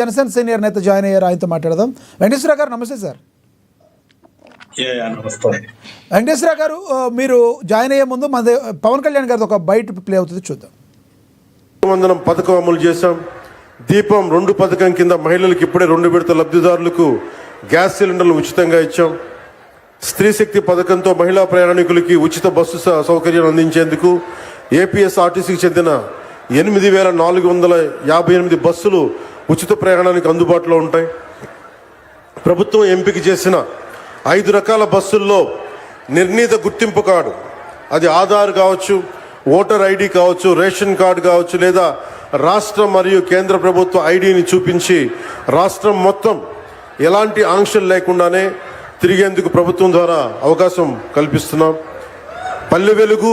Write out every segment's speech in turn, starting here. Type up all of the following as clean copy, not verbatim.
Janasena senior నేత join అయ్యారు, ఆయనతో మాట్లాడదాం. వెంకటేశ్వర గారు నమస్తే సార్. వెంకటేశ్వర గారు, మీరు జాయిన్ అయ్యే ముందు మన పవన్ కళ్యాణ్ గారితో ఒక బయట ప్లే అవుతుంది, చూద్దాం. వందనం పథకం అమలు చేశాం. దీపం 2 పథకం కింద మహిళలకు ఇప్పుడే 2 విడత లబ్ధిదారులకు గ్యాస్ సిలిండర్లు ఉచితంగా ఇచ్చాం. స్త్రీ శక్తి పథకంతో మహిళా ప్రయాణికులకి ఉచిత బస్సు సౌకర్యం అందించేందుకు ఏపీఎస్ఆర్టీసీకి చెందిన 8,458 బస్సులు ఉచిత ప్రయాణానికి అందుబాటులో ఉంటాయి. ప్రభుత్వం ఎంపిక చేసిన 5 రకాల బస్సుల్లో నిర్ణీత గుర్తింపు కార్డు, అది ఆధార్ కావచ్చు, ఓటర్ ఐడి కావచ్చు, రేషన్ కార్డు కావచ్చు, లేదా రాష్ట్ర మరియు కేంద్ర ప్రభుత్వ ఐడిని చూపించి రాష్ట్రం మొత్తం ఎలాంటి ఆంక్షలు లేకుండానే తిరిగేందుకు ప్రభుత్వం ద్వారా అవకాశం కల్పిస్తున్నాం. Palle Velugu,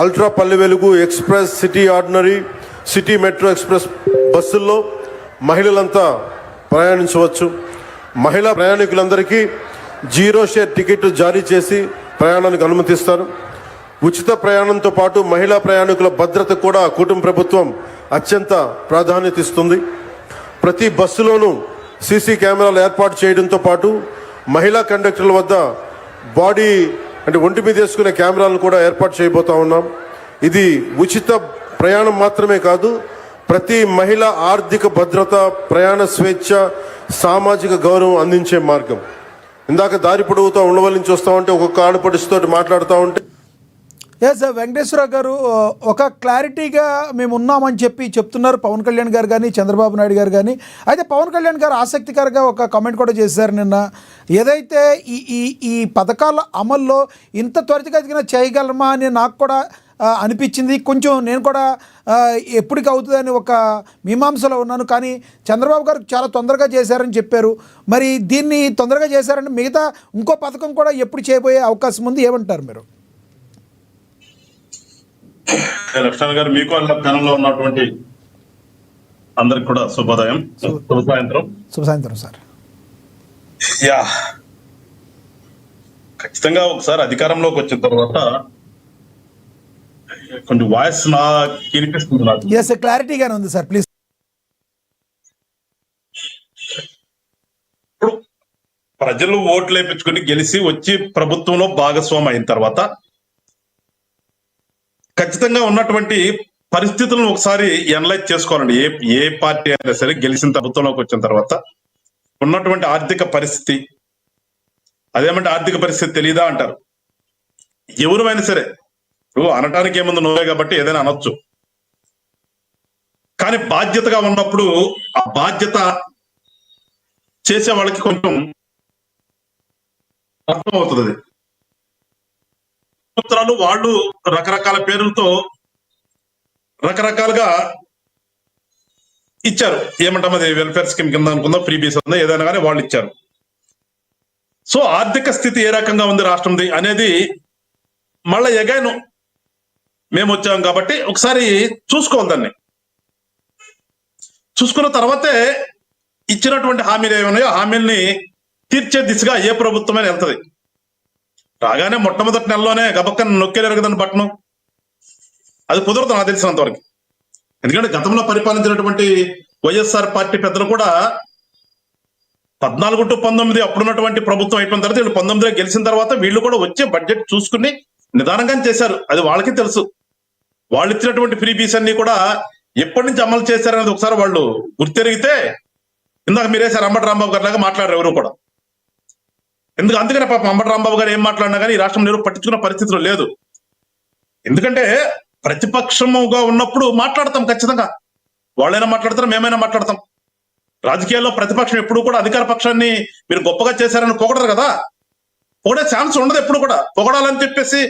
ultra Palle Velugu, express, city ordinary, city metro express బస్సుల్లో మహిళలంతా ప్రయాణించవచ్చు. మహిళా ప్రయాణికులందరికీ 0 షేర్ టికెట్ జారీ చేసి ప్రయాణానికి అనుమతిస్తారు. ఉచిత ప్రయాణంతో పాటు మహిళా ప్రయాణికుల భద్రత కూడా కూటమి ప్రభుత్వం అత్యంత ప్రాధాన్యత ఇస్తుంది. ప్రతి బస్సులోనూ సీసీ కెమెరాలు ఏర్పాటు చేయడంతో పాటు మహిళా కండక్టర్ల వద్ద బాడీ అంటే ఒంటి మీద వేసుకునే కెమెరాలను కూడా ఏర్పాటు చేయబోతా ఉన్నాం. ఇది ఉచిత ప్రయాణం మాత్రమే కాదు, ప్రతి మహిళ ఆర్థిక భద్రత, ప్రయాణ స్వేచ్ఛ, సామాజిక గౌరవం అందించే మార్గం. ఇందాక దారి పొడవుతా ఉండవల్లి నుంచి వస్తూ ఉంటే ఒక్కొక్క ఆడపడుచుతో మాట్లాడుతూ ఉంటే ఎస్ వెంకటేశ్వర గారు, ఒక క్లారిటీగా మేము ఉన్నామని చెప్తున్నారు పవన్ కళ్యాణ్ గారు కానీ చంద్రబాబు నాయుడు గారు కానీ. అయితే పవన్ కళ్యాణ్ గారు ఆసక్తికరంగా ఒక కామెంట్ కూడా చేశారు నిన్న. ఏదైతే ఈ పథకాల అమల్లో ఇంత త్వరితగతిన చేయగలమా అని నాకు కూడా అనిపించింది. కొంచెం నేను కూడా ఎప్పటికి అవుతుందని ఒక మీమాంసలో ఉన్నాను. కానీ చంద్రబాబు గారు చాలా తొందరగా చేశారని చెప్పారు. మరి దీన్ని తొందరగా చేశారని మిగతా ఇంకో పథకం కూడా ఎప్పుడు చేయబోయే అవకాశం ఉంది, ఏమంటారు మీరు? లక్ష్మణ్ గారు, మీకు ప్యానెల్లో ఉన్నటువంటి అందరికి కూడా శుభోదయం, శుభ సాయంత్రం. శుభ సాయంత్రం సార్. యా, ఖచ్చితంగా ఒకసారి అధికారంలోకి వచ్చిన తర్వాత కొంచెం వాయిస్ నాకు వినిపిస్తుంది. నాకు క్లారిటీగానే ఉంది సార్, ప్లీజ్. ఇప్పుడు ప్రజలు ఓట్లు వేయించుకుని గెలిచి వచ్చి ప్రభుత్వంలో భాగస్వామి అయిన తర్వాత ఖచ్చితంగా ఉన్నటువంటి పరిస్థితులను ఒకసారి ఎనలైజ్ చేసుకోవాలండి. ఏ పార్టీ అయినా సరే గెలిచిన ప్రభుత్వంలోకి వచ్చిన తర్వాత ఉన్నటువంటి ఆర్థిక పరిస్థితి, అదేమంటే ఆర్థిక పరిస్థితి తెలియదా అంటారు. ఎవరైనా సరే అనటానికి ఏముంది, నువ్వే కాబట్టి ఏదైనా అనొచ్చు. కానీ బాధ్యతగా ఉన్నప్పుడు ఆ బాధ్యత చేసే వాళ్ళకి కొంచెం అర్థం అవుతుంది. ప్రభుత్వాలు వాళ్ళు రకరకాల పేర్లతో రకరకాలుగా ఇచ్చారు. ఏమంటాం, అది వెల్ఫేర్ స్కీమ్ కింద అనుకుందాం, ఫ్రీ బీస్ ఉందా, ఏదైనా కానీ వాళ్ళు ఇచ్చారు. సో ఆర్థిక స్థితి ఏ రకంగా ఉంది రాష్ట్రంది అనేది మళ్ళీ ఎగైన్ మేము వచ్చాం కాబట్టి ఒకసారి చూసుకోవాలి. దాన్ని చూసుకున్న తర్వాతే ఇచ్చినటువంటి హామీలు ఏమన్నాయో హామీల్ని తీర్చే దిశగా ఏ ప్రభుత్వమైనా వెళ్తుంది. రాగానే మొట్టమొదటి నెలలోనే గబక్కన నొక్కేలేరు కదండి బట్టను, అది కుదరదు నాకు తెలిసినంత వరకు. ఎందుకంటే గతంలో పరిపాలించినటువంటి వైఎస్ఆర్ పార్టీ పెద్దలు కూడా 14 to 19 అప్పుడున్నటువంటి ప్రభుత్వం అయిపోయిన తర్వాత వీళ్ళు 19 గెలిచిన తర్వాత వీళ్ళు కూడా వచ్చే బడ్జెట్ చూసుకుని నిదానంగా చేశారు. అది వాళ్ళకి తెలుసు. వాళ్ళు ఇచ్చినటువంటి ఫ్రీ బీస్ అన్ని కూడా ఎప్పటి నుంచి అమలు చేశారనేది ఒకసారి వాళ్ళు గుర్తెరిగితే, ఇందాక మీరేసారు అంబటి రాంబాబు గారి లాగా మాట్లాడారు ఎవరు కూడా. అందుకనే పాపం అంబటి రాంబాబు గారు ఏం మాట్లాడినా కానీ ఈ రాష్ట్రం ఎవరు పట్టించుకున్న పరిస్థితిలో లేదు. ఎందుకంటే ప్రతిపక్షముగా ఉన్నప్పుడు మాట్లాడతాం ఖచ్చితంగా, వాళ్ళైనా మాట్లాడతారు, మేమైనా మాట్లాడతాం. రాజకీయాల్లో ప్రతిపక్షం ఎప్పుడు కూడా అధికార పక్షాన్ని మీరు గొప్పగా చేశారని పొగడరు కదా, పొగడే ఛాన్స్ ఉండదు ఎప్పుడు కూడా. పొగడాలని చెప్పేసి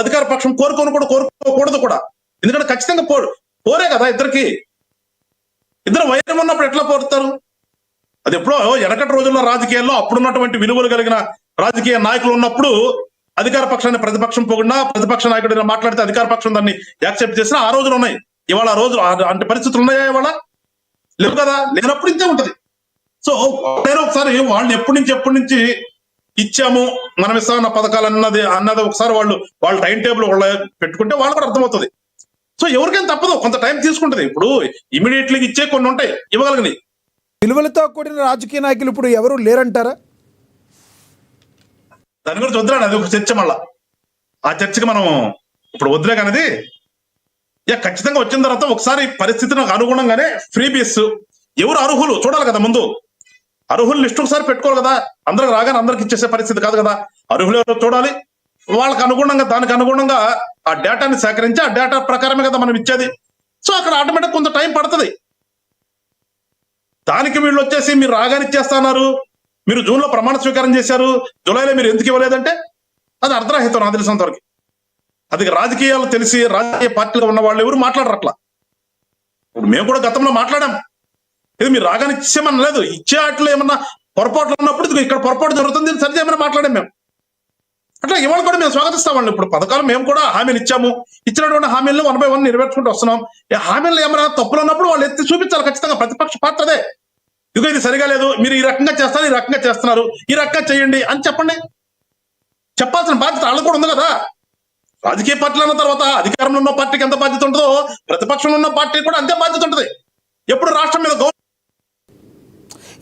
అధికార పక్షం కోరుకోకూడదు కూడా. ఎందుకంటే ఖచ్చితంగా పోరే కదా, ఇద్దరు వైరం ఉన్నప్పుడు ఎట్లా పోరుతారు? అది ఎప్పుడో వెనకటి రోజుల్లో రాజకీయాల్లో అప్పుడున్నటువంటి విలువలు కలిగిన రాజకీయ నాయకులు ఉన్నప్పుడు అధికార పక్షాన్ని ప్రతిపక్షం పొగిడినా, ప్రతిపక్ష నాయకుడు మాట్లాడితే అధికార పక్షం దాన్ని యాక్సెప్ట్ చేసినా ఆ రోజులు ఉన్నాయి. ఇవాళ ఆ రోజు అంటే పరిస్థితులు ఉన్నాయా? ఇవాళ లేవు కదా. లేనప్పుడు ఇంతే ఉంటది. సో ఒకసారి వాళ్ళని ఎప్పటి నుంచి ఇచ్చాము, మనం ఇస్తామన్న పథకాలు అన్నది ఒకసారి వాళ్ళ టైం టేబుల్ వాళ్ళ పెట్టుకుంటే వాళ్ళు కూడా అర్థమవుతుంది. సో ఎవరికైనా తప్పదు, కొంత టైం తీసుకుంటది. ఇప్పుడు ఇమీడియట్లీ ఇచ్చే కొన్ని ఉంటాయి ఇవ్వగలిగినాయి, విలువలతో కూడిన రాజకీయ నాయకులు ఇప్పుడు ఎవరు లేరంటారా? దాని గురించి వద్దురాడు, అది ఒక చర్చ. మళ్ళా ఆ చర్చకి మనం ఇప్పుడు వద్దులే కానిది. ఖచ్చితంగా వచ్చిన తర్వాత ఒకసారి పరిస్థితికి అనుగుణంగానే ఫ్రీ బీస్ ఎవరు అర్హులు చూడాలి కదా. ముందు అర్హులు లిస్ట్ ఒకసారి పెట్టుకోవాలి కదా. అందరికి రాగానే అందరికి ఇచ్చేసే పరిస్థితి కాదు కదా. అర్హులు ఎవరో చూడాలి, వాళ్ళకి అనుగుణంగా దానికి అనుగుణంగా ఆ డేటాని సేకరించి ఆ డేటా ప్రకారమే కదా మనం ఇచ్చేది. సో అక్కడ ఆటోమేటిక్ కొంత టైం పడుతుంది. దానికి వీళ్ళు వచ్చేసి మీరు రాగానే ఇచ్చేస్తున్నారు, మీరు జూన్ లో ప్రమాణ స్వీకారం చేశారు, జూలైలో మీరు ఎందుకు ఇవ్వలేదంటే అది అర్ధరహితం నాకు తెలిసినంత వరకు. అది రాజకీయాలు తెలిసి రాజకీయ పార్టీలో ఉన్న వాళ్ళు ఎవరు మాట్లాడరు అట్లా. ఇప్పుడు మేము కూడా గతంలో మాట్లాడాం, ఇది మీరు రాగానే ఇచ్చేమని లేదు, ఇచ్చే వాటిలో ఏమన్నా పొరపాట్లు ఉన్నప్పుడు ఇది ఇక్కడ పొరపాటు జరుగుతుంది సరిచేయమని మాట్లాడాం మేము. అట్లా ఇవాళ కూడా మేము స్వాగతిస్తామండి. ఇప్పుడు పథకాలు మేము కూడా హామీలు ఇచ్చాము, ఇచ్చినటువంటి హామీలను 1 by 1 నెరవేర్చుకుంటూ వస్తున్నాం. ఈ హామీలు ఏమైనా తప్పులు ఉన్నప్పుడు వాళ్ళు ఎత్తి చూపించాలి ఖచ్చితంగా. ప్రతిపక్ష పార్టీ అదే, ఇదిగో ఇది సరిగా లేదు, మీరు ఈ రకంగా చేస్తారు, ఈ రకంగా చేస్తున్నారు, ఈ రకంగా చేయండి అని చెప్పండి. చెప్పాల్సిన బాధ్యత వాళ్ళకు కూడా ఉంది కదా. రాజకీయ పార్టీలు అన్న తర్వాత అధికారంలో ఉన్న పార్టీకి ఎంత బాధ్యత ఉంటుందో ప్రతిపక్షంలో ఉన్న పార్టీకి కూడా అంతే బాధ్యత ఉంటుంది. ఎప్పుడు రాష్ట్రం మీద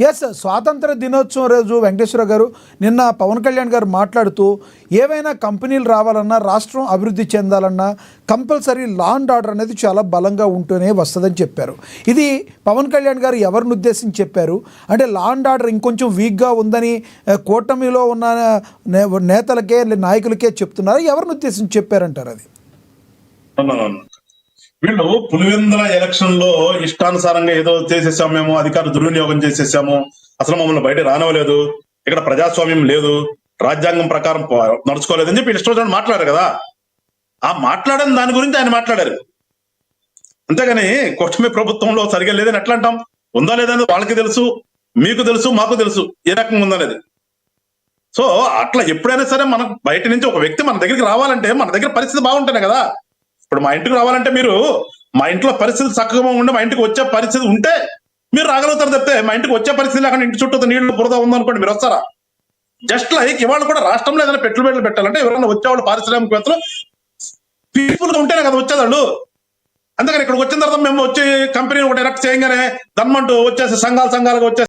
ఎస్, స్వాతంత్ర దినోత్సవం రోజు వెంకటేశ్వర గారు నిన్న పవన్ కళ్యాణ్ గారు మాట్లాడుతూ ఏవైనా కంపెనీలు రావాలన్నా, రాష్ట్రం అభివృద్ధి చెందాలన్నా కంపల్సరీ లా అండ్ ఆర్డర్ అనేది చాలా బలంగా ఉంటూనే వస్తుందని చెప్పారు. ఇది పవన్ కళ్యాణ్ గారు ఎవరిని ఉద్దేశించి చెప్పారు అంటే లా అండ్ ఆర్డర్ ఇంకొంచెం వీక్గా ఉందని కూటమిలో ఉన్న నేతలకే నాయకులకే చెప్తున్నారు, ఎవరిని ఉద్దేశించి చెప్పారంటారు? అది వీళ్ళు పులివెందుల ఎలక్షన్ లో ఇష్టానుసారంగా ఏదో చేసేసాము, మేము అధికార దుర్వినియోగం చేసేసాము, అసలు మమ్మల్ని బయట రానివ్వలేదు, ఇక్కడ ప్రజాస్వామ్యం లేదు, రాజ్యాంగం ప్రకారం నడుచుకోలేదని చెప్పి ఇష్టం వచ్చినట్టు మాట్లాడారు కదా. ఆ మాట్లాడని దాని గురించి ఆయన మాట్లాడారు. అంతేగాని కూటమి ప్రభుత్వంలో సరిగా లేదని ఎట్లా అంటాం? ఉందా లేదని వాళ్ళకి తెలుసు, మీకు తెలుసు, మాకు తెలుసు ఏ రకంగా ఉందనేది. సో అట్లా ఎప్పుడైనా సరే మనకు బయట నుంచి ఒక వ్యక్తి మన దగ్గరికి రావాలంటే మన దగ్గర పరిస్థితి బాగుంటేనే కదా. ఇప్పుడు మా ఇంటికి రావాలంటే మీరు మా ఇంట్లో పరిస్థితి చక్కగా ఉండి మా ఇంటికి వచ్చే పరిస్థితి ఉంటే మీరు రాగలుగుతారు తప్పితే మా ఇంటికి వచ్చే పరిస్థితి లేకుండా ఇంటి చుట్టూ నీళ్లు బురద ఉందనుకోండి మీరు వస్తారా? జస్ట్ లైక్ ఇవాళ కూడా రాష్ట్రంలో ఏదైనా పెట్టుబడులు పెట్టాలంటే ఎవరైనా వచ్చేవాళ్ళు పారిశ్రామికవేత్తలు పీస్ఫుల్ గా ఉంటేనే కదా వచ్చేదాళ్ళు. అందుకని ఇక్కడికి వచ్చిన తర్వాత మేము వచ్చి కంపెనీ ఒకటి ఎలక్ట్ చేయగానే దమ్మంటూ వచ్చేసి సంఘాలుగా వచ్చేసి